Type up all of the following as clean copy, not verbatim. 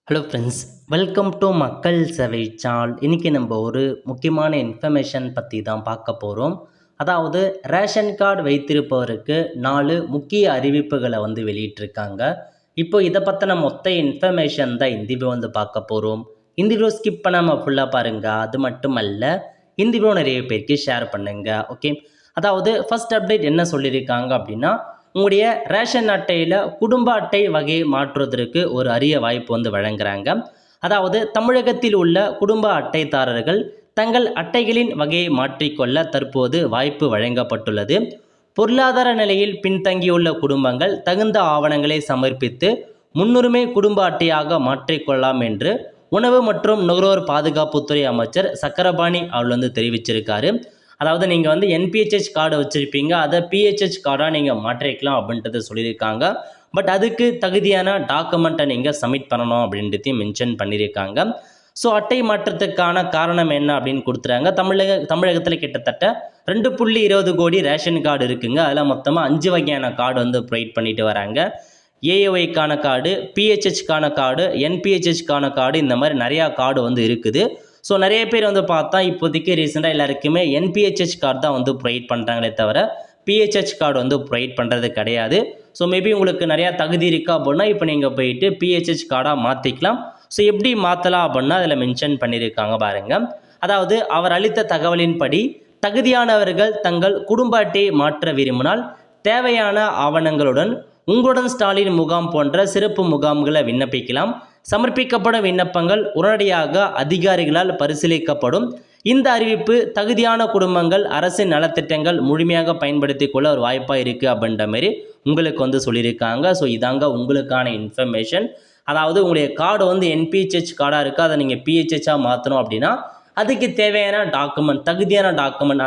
Hello friends, welcome to மக்கள் சேவை சால். இன்றைக்கி நம்ம ஒரு முக்கியமான இன்ஃபர்மேஷன் பற்றி தான் பார்க்க போகிறோம். அதாவது ரேஷன் கார்டு வைத்திருப்பவருக்கு 4 முக்கிய அறிவிப்புகளை வெளியிட்டிருக்காங்க. இப்போ இதை பற்றின மொத்த இன்ஃபர்மேஷன் தான் இந்த வீடியோ பார்க்க போகிறோம். இந்த வீடியோ ஸ்கிப் பண்ணாமல் ஃபுல்லாக பாருங்கள். அது மட்டும் அல்ல, இந்த வீடியோ நிறைய பேருக்கு ஷேர் பண்ணுங்கள். ஓகே, அதாவது ஃபர்ஸ்ட் அப்டேட் என்ன சொல்லியிருக்காங்க அப்படின்னா, உங்களுடைய ரேஷன் அட்டையில் குடும்ப அட்டை வகையை மாற்றுவதற்கு ஒரு அரிய வாய்ப்பு வழங்குறாங்க. அதாவது தமிழகத்தில் உள்ள குடும்ப அட்டைதாரர்கள் தங்கள் அட்டைகளின் வகையை மாற்றிக்கொள்ள தற்போது வாய்ப்பு வழங்கப்பட்டுள்ளது. பொருளாதார நிலையில் பின்தங்கியுள்ள குடும்பங்கள் தகுந்த ஆவணங்களை சமர்ப்பித்து முன்னுரிமை குடும்ப அட்டையாக மாற்றிக்கொள்ளலாம் என்று உணவு மற்றும் நுகர்வோர் பாதுகாப்புத்துறை அமைச்சர் சக்கரபாணி அவர் தெரிவிச்சிருக்காரு. அதாவது நீங்கள் என்பிஹெச்ஹெச் கார்டு வச்சுருப்பீங்க, அதை பிஹெச்ஹெச் கார்டாக நீங்கள் மாற்றிக்கலாம் அப்படின்றத சொல்லியிருக்காங்க. பட் அதுக்கு தகுதியான டாக்குமெண்ட்டை நீங்கள் சப்மிட் பண்ணணும் அப்படின்றதையும் மென்ஷன் பண்ணியிருக்காங்க. ஸோ அட்டை மாற்றத்துக்கான காரணம் என்ன அப்படின்னு கொடுத்துறாங்க. தமிழகத்தில் கிட்டத்தட்ட 2.20 கோடி ரேஷன் கார்டு இருக்குங்க. அதில் மொத்தமாக 5 வகையான கார்டு ப்ரொவைட் பண்ணிட்டு வராங்க. ஏஏஒய்க்கான கார்டு, பிஹெச்ஹெச்க்கான கார்டு, என்பிஹெச்ஹெச்க்கான கார்டு, இந்த மாதிரி நிறையா கார்டு இருக்குது. ஸோ நிறைய பேர் பார்த்தா இப்போதைக்கு ரீசெண்டாக எல்லாருக்குமே என்பிஹெச்ஹெச் கார்டு தான் ப்ரொவைட் பண்ணுறாங்களே தவிர பிஹெச்ஹெச் கார்டு ப்ரொவைட் பண்ணுறது கிடையாது. ஸோ மேபி உங்களுக்கு நிறையா தகுதி இருக்கா அப்படின்னா இப்போ நீங்கள் போயிட்டு பிஹெச்ஹெச் கார்டாக மாற்றிக்கலாம். ஸோ எப்படி மாற்றலாம் அப்படின்னா அதில் மென்ஷன் பண்ணியிருக்காங்க பாருங்கள். அதாவது அவர் அளித்த தகவலின்படி தகுதியானவர்கள் தங்கள் குடும்ப அட்டையை மாற்ற விரும்பினால் தேவையான ஆவணங்களுடன் உங்களுடன் ஸ்டாலின் முகாம் போன்ற சிறப்பு முகாம்களை விண்ணப்பிக்கலாம். சமர்ப்பிக்கப்படும் விண்ணப்பங்கள் உடனடியாக அதிகாரிகளால் பரிசீலிக்கப்படும். இந்த அறிவிப்பு தகுதியான குடும்பங்கள் அரசின் நலத்திட்டங்கள் முழுமையாக பயன்படுத்தி கொள்ள ஒரு வாய்ப்பாக இருக்குது அப்படின்ற மாதிரி உங்களுக்கு சொல்லியிருக்காங்க. ஸோ இதாங்க உங்களுக்கான இன்ஃபர்மேஷன். அதாவது உங்களுடைய கார்டு என்பிஹெச்ஹெச் கார்டாக இருக்குது, அதை நீங்கள் பிஹெச்ஹெச்சாக மாற்றணும் அப்படின்னா அதுக்கு தேவையான டாக்குமெண்ட், தகுதியான டாக்குமெண்ட்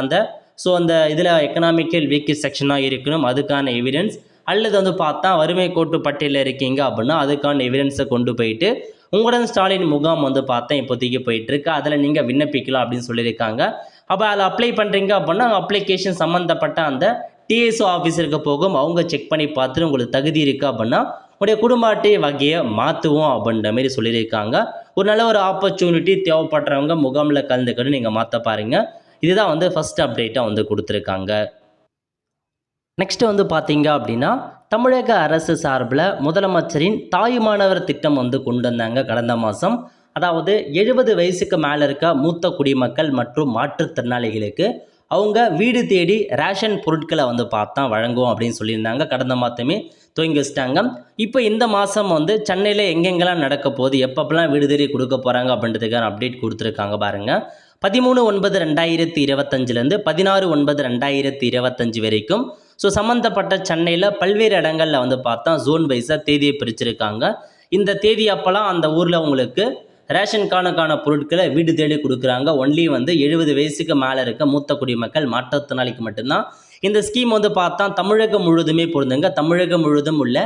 அந்த இதில் எக்கனாமிக்கல் வீக் செக்ஷனாக இருக்கணும், அதுக்கான எவிடன்ஸ். அல்லது பார்த்தா வறுமை கோட்டு பட்டியலில் இருக்கீங்க அப்படின்னா அதுக்கான எவிடன்ஸை கொண்டு போயிட்டு உங்களுடன் ஸ்டாலின் முகாம் பார்த்தா இப்போதைக்கு போயிட்டுருக்கு, அதில் நீங்கள் விண்ணப்பிக்கலாம் அப்படின்னு சொல்லியிருக்காங்க. அப்போ அதில் அப்ளை பண்ணுறீங்க அப்படின்னா அப்ளிகேஷன் சம்மந்தப்பட்ட அந்த டிஎஸ்ஓ ஆஃபீஸருக்கு போகும். அவங்க செக் பண்ணி பார்த்துட்டு உங்களுக்கு தகுதி இருக்குது அப்படின்னா உங்களுடைய குடும்ப அட்டை வகையை மாற்றுவோம் அப்படின்ற மாதிரி சொல்லியிருக்காங்க. ஒரு நல்ல ஒரு ஆப்பர்ச்சுனிட்டி, தேவைப்படுறவங்க முகாமில் கலந்துக்கிட்டு நீங்கள் மாற்ற பாருங்கள். இதுதான் ஃபஸ்ட் அப்டேட்டாக கொடுத்துருக்காங்க. நெக்ஸ்ட் பார்த்தீங்க அப்படின்னா, தமிழக அரசு சார்பில் முதலமைச்சரின் தாயுமானவர் திட்டம் கொண்டு வந்தாங்க கடந்த மாதம். அதாவது 70 வயசுக்கு மேலே இருக்க மூத்த குடிமக்கள் மற்றும் மாற்றுத்திறனாளிகளுக்கு அவங்க வீடு தேடி ரேஷன் பொருட்களை பார்த்தா வழங்குவோம் அப்படின்னு சொல்லியிருந்தாங்க. கடந்த மாதமே துவங்கி வச்சிட்டாங்க. இப்போ இந்த மாதம் சென்னையில் எங்கெங்கெல்லாம் நடக்க போகுது, எப்பப்பெல்லாம் வீடு தேடி கொடுக்க போகிறாங்க அப்படின்றதுக்கான அப்டேட் கொடுத்துருக்காங்க பாருங்கள். 13/9/2025 16/9/2025 வரைக்கும் ஸோ சம்மந்தப்பட்ட சென்னையில் பல்வேறு இடங்களில் பார்த்தா ஜோன் வைஸாக தேதியை பிரிச்சிருக்காங்க. இந்த தேதி அப்போலாம் அந்த ஊரில் உங்களுக்கு ரேஷன் கார்டுக்கான பொருட்களை வீடு தேடி கொடுக்குறாங்க. ஒன்லி 70 வயசுக்கு மேலே இருக்க மூத்த குடிமக்கள் மாற்றுத்திறனாளிக்கு மட்டும்தான் இந்த ஸ்கீம் பார்த்தா தமிழகம் முழுவதுமே பொருந்துங்க. தமிழகம் முழுவதும் உள்ள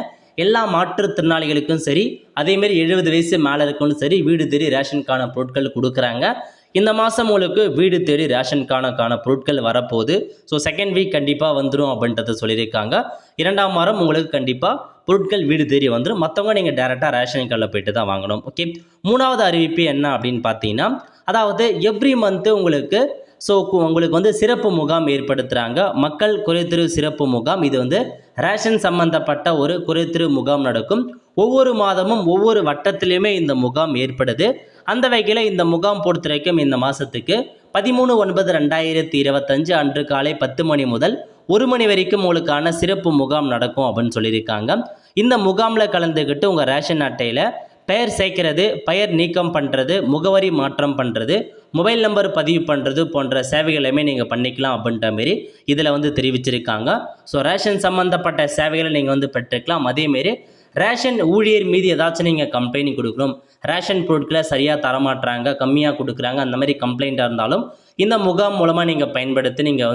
எல்லா மாற்றுத்திறனாளிகளுக்கும் சரி, அதேமாரி 70 வயசு மேலே இருக்கணும் சரி, வீடு தேடி ரேஷன் கார்டு பொருட்கள் கொடுக்குறாங்க. இந்த மாதம் உங்களுக்கு வீடு தேடி ரேஷன் கார்டுக்கான பொருட்கள் வரப்போகுது. ஸோ செகண்ட் வீக் கண்டிப்பாக வந்துடும் அப்படின்றத சொல்லியிருக்காங்க. 2ஆம் வாரம் உங்களுக்கு கண்டிப்பாக பொருட்கள் வீடு தேடி வந்துடும். மற்றவங்க நீங்கள் டேரெக்டாக ரேஷன் கார்டில் போய்ட்டு தான் வாங்கணும். ஓகே, 3வது அறிவிப்பு என்ன அப்படின்னு பார்த்தீங்கன்னா, அதாவது எவ்ரி மந்த்து உங்களுக்கு உங்களுக்கு சிறப்பு முகாம் ஏற்படுத்துகிறாங்க. மக்கள் குறைதீர் சிறப்பு முகாம். இது ரேஷன் சம்பந்தப்பட்ட ஒரு குறைதீர் முகாம் நடக்கும். ஒவ்வொரு மாதமும் ஒவ்வொரு வட்டத்திலையுமே இந்த முகாம் ஏற்படுது. அந்த வகையில் இந்த முகாம் பொறுத்த வரைக்கும் இந்த மாதத்துக்கு 13/9/2025 அன்று காலை 10 மணி முதல் 1 மணி வரைக்கும் உங்களுக்கான சிறப்பு முகாம் நடக்கும் அப்படின்னு சொல்லியிருக்காங்க. இந்த முகாமில் கலந்துக்கிட்டு உங்கள் ரேஷன் அட்டையில் பெயர் சேர்க்கிறது, பெயர் நீக்கம் பண்ணுறது, முகவரி மாற்றம் பண்ணுறது, மொபைல் நம்பர் பதிவு பண்ணுறது போன்ற சேவைகளுமே நீங்கள் பண்ணிக்கலாம் அப்படின்ற மாரி இதில் தெரிவிச்சிருக்காங்க. ஸோ ரேஷன் சம்மந்தப்பட்ட சேவைகளை நீங்கள் பெற்றுக்கலாம். அதேமாரி ரேஷன் ஊழியர் மீது ஏதாச்சும் நீங்கள் கம்ப்ளைண்ட் கொடுக்கணும், ரேஷன் பொருட்களை சரியாக தரமாட்டுறாங்க, கம்மியாக கொடுக்குறாங்க, அந்த மாதிரி கம்ப்ளைண்ட்டாக இருந்தாலும் இந்த முகாம் மூலமாக நீங்கள் பயன்படுத்தி நீங்கள்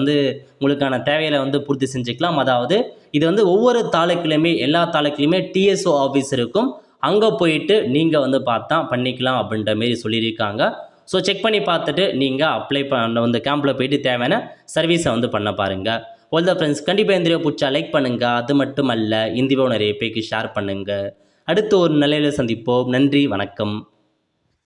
உங்களுக்கான தேவைகளை பூர்த்தி செஞ்சுக்கலாம். அதாவது இது ஒவ்வொரு தாலுக்கிலுமே எல்லா தாலுக்கிலுமே டிஎஸ்ஓ ஆஃபீஸ் இருக்கும். அங்கே போயிட்டு நீங்கள் பார்த்தா பண்ணிக்கலாம் அப்படின்ற மாரி சொல்லியிருக்காங்க. ஸோ செக் பண்ணி பார்த்துட்டு நீங்கள் அப்ளை பண்ண கேம்பில் போயிட்டு தேவையான சர்வீஸை பண்ண பாருங்கள். ஆல் த ஃப்ரெண்ட்ஸ், கண்டிப்பாக இந்த வீடியோ பிடிச்சா லைக் பண்ணுங்கள். அது மட்டும் அல்ல, இந்த வீடியோ நிறைய பேருக்கு ஷேர் பண்ணுங்கள். அடுத்த ஒரு நிலையில் சந்திப்போம். நன்றி, வணக்கம்.